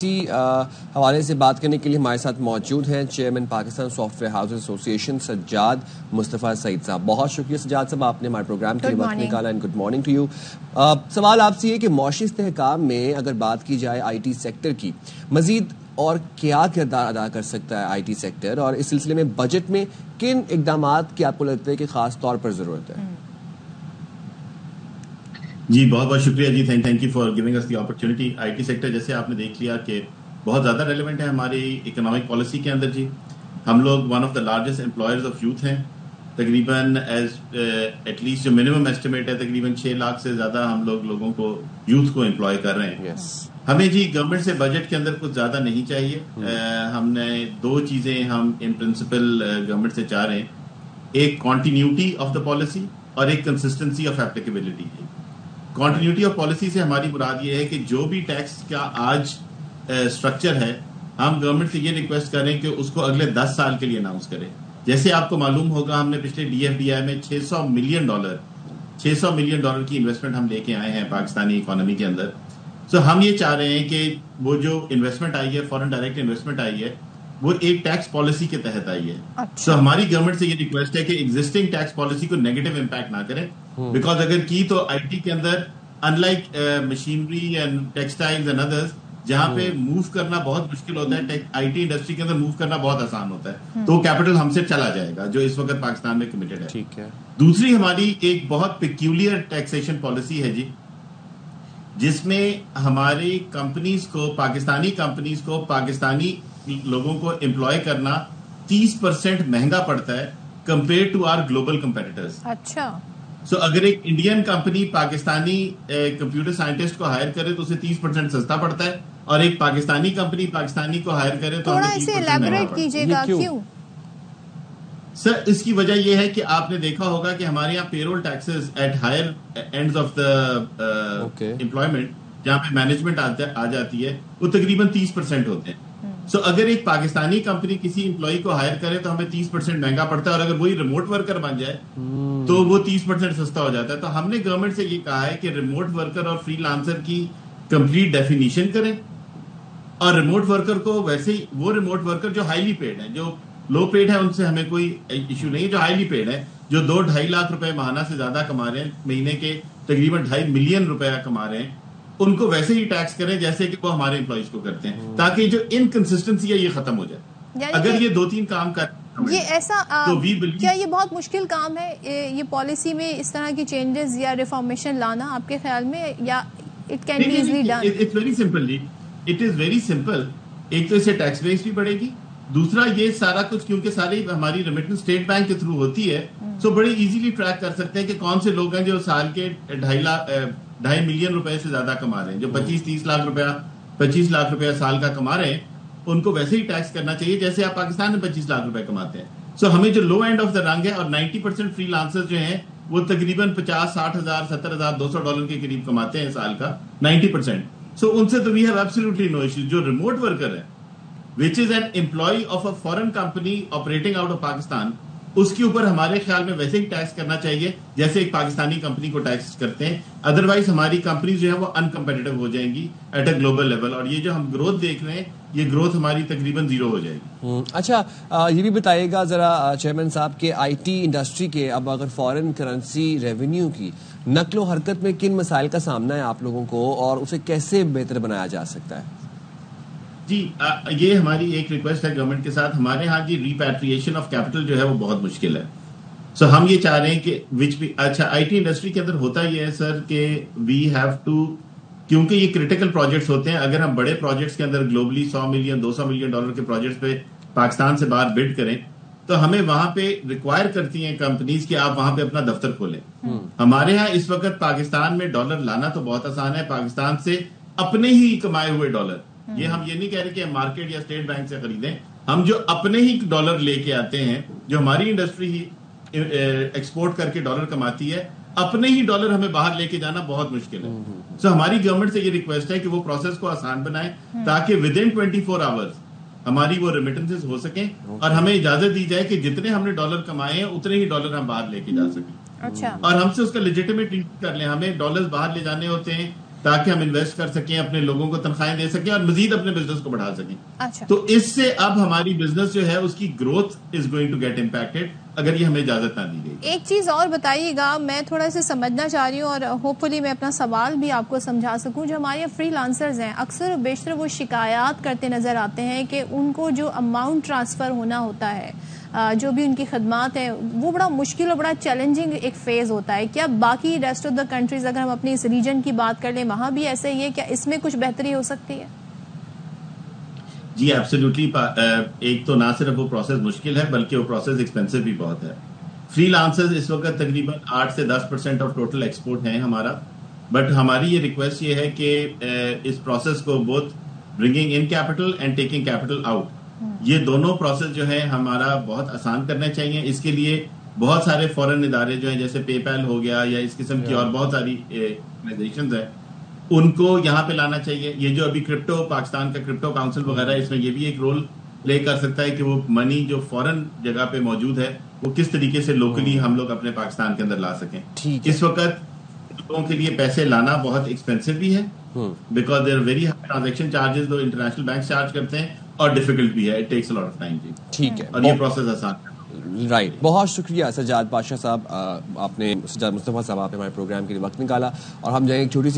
حوالے سے بات کرنے کے لیے ہمارے ساتھ موجود ہیں chairman Pakistan soft where house ایسوسی ایشن سجاد مصطفیٰ سعید صاحب. بہت شکریہ سجاد صاحب, آپ نے ہمارے پروگرام کے لیے وقت نکالا. And good morning to you. سوال آپ سے یہ کہ معاشی استحکام میں اگر بات کی جائے آئی ٹی سیکٹر کی, مزید اور کیا کردار ادا کر سکتا ہے آئی ٹی سیکٹر, اور اس سلسلے میں بجٹ میں کن اقدامات کی آپ کو لگتا ہے کہ خاص طور پر ضرورت ہے؟ جی بہت بہت شکریہ جی, thank you for giving us the opportunity. I T sector جیسے آپ نے دیکھ لیا کہ بہت زیادہ ریلیونٹ ہے ہماری اکنامک پالیسی کے اندر. جی ہم لوگ one of the largest employers of youth ہیں. تقریباً ایٹ لیسٹ جو منیمم ایسٹیمیٹ ہے تقریباً 6 لاکھ سے زیادہ ہم لوگوں کو یوتھ کو امپلوائے کر رہے ہیں. ہمیں جی گورنمنٹ سے بجٹ کے اندر کچھ زیادہ نہیں چاہیے. ہم نے 2 چیزیں ہم ان پرنسپل گورنمنٹ سے چاہ رہے ہیں, ایک کنٹینیوٹی آف دا پالیسی اور ایک consistency of applicability. Continuity of policy سے ہماری مراد یہ ہے کہ جو بھی ٹیکس کا آج اسٹرکچر ہے, ہم گورنمنٹ سے یہ ریکویسٹ کریں کہ اس کو اگلے 10 سال کے لیے اناؤنس کریں. جیسے آپ کو معلوم ہوگا ہم نے پچھلے ڈی ایف ڈی آئی میں $600 ملین کی انویسٹمنٹ ہم لے کے آئے ہیں پاکستانی اکانومی کے اندر. سو ہم یہ چاہ رہے ہیں کہ وہ جو انویسٹمنٹ آئی ہے, فورن ڈائریکٹ انویسٹمنٹ آئی ہے, وہ ایک ٹیکس پالیسی کے تحت آئی ہے. سو ہماری گورنمنٹ سے یہ ریکویسٹ ہے کہ ایگزسٹنگ ٹیکس پالیسی کو نیگیٹو امپیکٹ نہ کریں, بیکاز اگر کی تو آئی ٹی کے اندر ان like machinery and textiles and others جہاں پہ موو کرنا بہت مشکل ہوتا ہے, آئی ٹی انڈسٹری کے اندر موو کرنا بہت آسان ہوتا ہے, تو کیپٹل ہم سے چلا جائے گا جو اس وقت پاکستان میں کمیٹڈ ہے. ٹھیک ہے. دوسری ہماری ایک بہت پیکیولر ٹیکسیشن پالیسی ہے جی, جس میں ہماری کمپنیز کو, پاکستانی کمپنیز کو, پاکستانی لوگوں کو امپلوائے کرنا 30% مہنگا پڑتا ہے compare to our global competitors. اچھا. سو اگر ایک انڈین کمپنی پاکستانی کمپیوٹر سائنٹسٹ کو ہائر کرے تو اسے 30% سستا پڑتا ہے, اور ایک پاکستانی کمپنی پاکستانی کو ہائر کرے تو تھوڑا اسے ایلیبریٹ کیجیے گا. کیوں سر؟ اس کی وجہ یہ ہے کہ آپ نے دیکھا ہوگا کہ ہمارے یہاں payroll taxes at higher ends of the employment, جہاں پہ مینجمنٹ آ جاتی ہے, وہ تقریباً 30% ہوتے ہیں. سو اگر ایک پاکستانی کمپنی کسی امپلائی کو ہائر کرے تو ہمیں 30% مہنگا پڑتا ہے, اور اگر وہی ریموٹ ورکر بن جائے تو وہ 30% سستا ہو جاتا ہے. تو ہم نے گورنمنٹ سے یہ کہا ہے کہ ریموٹ ورکر اور فری لانسر کی کمپلیٹ ڈیفینیشن کریں, اور ریموٹ ورکر کو ویسے ہی, وہ ریموٹ ورکر جو ہائیلی پیڈ ہیں, جو لو پیڈ ہے ان سے ہمیں کوئی ایشو نہیں ہے, جو ہائیلی پیڈ ہے, جو 2-2.5 لاکھ روپے ماہانہ سے زیادہ کما رہے ہیں, مہینے کے تقریباً 2.5 ملین روپیہ کما رہے ہیں, ان کو ویسے ہی ٹیکس کریں جیسے کہ وہ ہمارے امپلائیز کو کرتے ہیں, تاکہ جو انکنسسٹنسی ہے یہ ختم ہو جائے. اگر یہ 2-3 کام یہ ایسا کیا یہ بہت مشکل کام ہے یہ پالیسی میں اس طرح کی چینجز یا ریفارمیشن لانا آپ کے خیال میں, یا it can be easily done? It's very simple جی, اٹ از ویری سمپل. ایک تو اس سے ٹیکس بیس بھی بڑھے گی, دوسرا یہ سارا کچھ کیونکہ ساری ہماری ریمیٹنس اسٹیٹ بینک کے تھرو ہوتی ہے, سو بڑے ایزیلی ٹریک کر سکتے ہیں کہ کون سے لوگ ہیں جو سال کے 2.5 ملین روپے سے زیادہ کما رہے ہیں, جو 25-30 لاکھ روپیہ 25 لاکھ روپیہ سال کا کما رہے ہیں, ان کو ویسے ہی ٹیکس کرنا چاہیے جیسے آپ پاکستان میں 25 لاکھ روپے کماتے ہیں. سو ہمیں جو لو اینڈ آف دا رنگ ہے, اور 90% فری لانسر جو ہیں وہ تقریباً 50-60 ہزار $70,200 کے قریب کماتے ہیں سال کا, 90%. سو ان سے تو we have absolutely no issue. جو ریموٹ ورکر ہے which is an employee of a foreign company operating out of Pakistan, اس کے اوپر ہمارے خیال میں ویسے ہی ٹیکس کرنا چاہیے جیسے ایک پاکستانی کمپنی کو ٹیکس کرتے ہیں. ادروائز ہماری کمپنیز جو ہے وہ ان کمپیٹیٹو ہو جائیں گی ایٹ اے گلوبل لیول, اور یہ جو ہم گروتھ دیکھ رہے ہیں یہ گروتھ ہماری تقریباً 0 ہو جائے گی. اچھا, یہ بھی بتائیے گا ذرا چیئرمین صاحب کہ آئی ٹی انڈسٹری کے اب اگر فارن کرنسی ریونیو کی نقل و حرکت میں کن مسائل کا سامنا ہے آپ لوگوں کو, اور اسے کیسے بہتر بنایا جا سکتا ہے؟ جی یہ ہماری ایک ریکویسٹ ہے گورنمنٹ کے ساتھ. ہمارے ہاں جی ریپیٹریشن آف کیپٹل جو ہے وہ بہت مشکل ہے. سو ہم یہ چاہ رہے ہیں کہ اچھا آئی ٹی انڈسٹری کے اندر ہوتا یہ ہے سر کہ وی ہیو ٹو, کیونکہ یہ کریٹیکل پروجیکٹس ہوتے ہیں, اگر ہم بڑے پروجیکٹس کے اندر گلوبلی $100 ملین $200 ملین کے پروجیکٹس پہ پاکستان سے باہر بڈ کریں تو ہمیں وہاں پہ ریکوائر کرتی ہیں کمپنیز کہ آپ وہاں پہ اپنا دفتر کھولیں. ہمارے ہاں اس وقت پاکستان میں ڈالر لانا تو بہت آسان ہے, پاکستان سے اپنے ہی کمائے ہوئے ڈالر, یہ ہم یہ نہیں کہہ رہے کہ مارکیٹ یا اسٹیٹ بینک سے خریدیں, ہم جو اپنے ہی ڈالر لے کے آتے ہیں, جو ہماری انڈسٹری ہی ایکسپورٹ کر کے ڈالر کماتی ہے, اپنے ہی ڈالر ہمیں باہر لے کے جانا بہت مشکل ہے. سو ہماری گورنمنٹ سے یہ ریکویسٹ ہے کہ وہ پروسیس کو آسان بنائیں تاکہ ود ان 24 آورس ہماری وہ ریمیٹنسز ہو سکیں, اور ہمیں اجازت دی جائے کہ جتنے ہم نے ڈالر کمائے ہیں اتنے ہی ڈالر ہم باہر لے کے جا سکیں. اچھا. اور ہم سے اس کا لیجیٹیمیٹ کر لیں. ہمیں ڈالرز باہر لے جانے ہوتے ہیں تاکہ ہم انویسٹ کر سکیں, اپنے لوگوں کو تنخواہیں دے سکیں اور مزید اپنے بزنس کو بڑھا سکیں. تو اس سے اب ہماری بزنس جو ہے اس کی growth is going to get impacted اگر یہ ہمیں اجازت نہ دی گئی. ایک چیز اور بتائیے گا, میں تھوڑا سا سمجھنا چاہ رہی ہوں اور ہوپ فلی میں اپنا سوال بھی آپ کو سمجھا سکوں. جو ہمارے فری لانسرز ہیں اکثر و بیشتر وہ شکایات کرتے نظر آتے ہیں کہ ان کو جو اماؤنٹ ٹرانسفر ہونا ہوتا ہے, جو بھی ان کی خدمات ہیں, وہ بڑا مشکل اور بڑا چیلنجنگ ایک فیز ہوتا ہے. کیا باقی ریسٹ آف دا کنٹریز, اگر ہم اپنی اس ریجن کی بات کر لیں, وہاں بھی ایسے ہی ہے؟ کیا اس میں کچھ بہتری ہو سکتی ہے؟ جی ایبسلیوٹلی. ایک تو نہ صرف وہ پروسیس مشکل ہے بلکہ وہ پروسیس ایکسپینسو بھی بہت ہے. فری لانسرز اس وقت تقریباً 8 سے 10% آف ٹوٹل ایکسپورٹ ہے ہمارا, بٹ ہماری یہ ریکویسٹ یہ ہے کہ اس پروسیس کو both bringing in capital and taking capital out, یہ دونوں پروسیس جو ہے ہمارا بہت آسان کرنے چاہیے. اس کے لیے بہت سارے فورن ادارے جو ہیں جیسے پے پیل ہو گیا یا اس قسم کی اور بہت ساری آرگنائزیشنز ہیں, ان کو یہاں پہ لانا چاہیے. یہ جو ابھی کرپٹو پاکستان کا کرپٹو کاؤنسل وغیرہ, اس میں یہ بھی ایک رول پلے کر سکتا ہے کہ وہ منی جو فورن جگہ پہ موجود ہے وہ کس طریقے سے لوکلی ہم لوگ اپنے پاکستان کے اندر لا سکیں. اس وقت لوگوں کے لیے پیسے لانا بہت ایکسپینسو بھی ہے because there very high transaction charges جو انٹرنیشنل بینک چارج کرتے ہیں, اور ڈیفیکلٹ بھی ہے, it takes a lot of time. ٹھیک ہے, اور یہ پروسیس آسان. رائٹ. بہت شکریہ سجاد پاشا صاحب, آپ نے سجاد مصطفیٰ صاحب, آپ نے ہمارے پروگرام کے لیے وقت نکالا. اور ہم جائیں ایک چھوٹی سی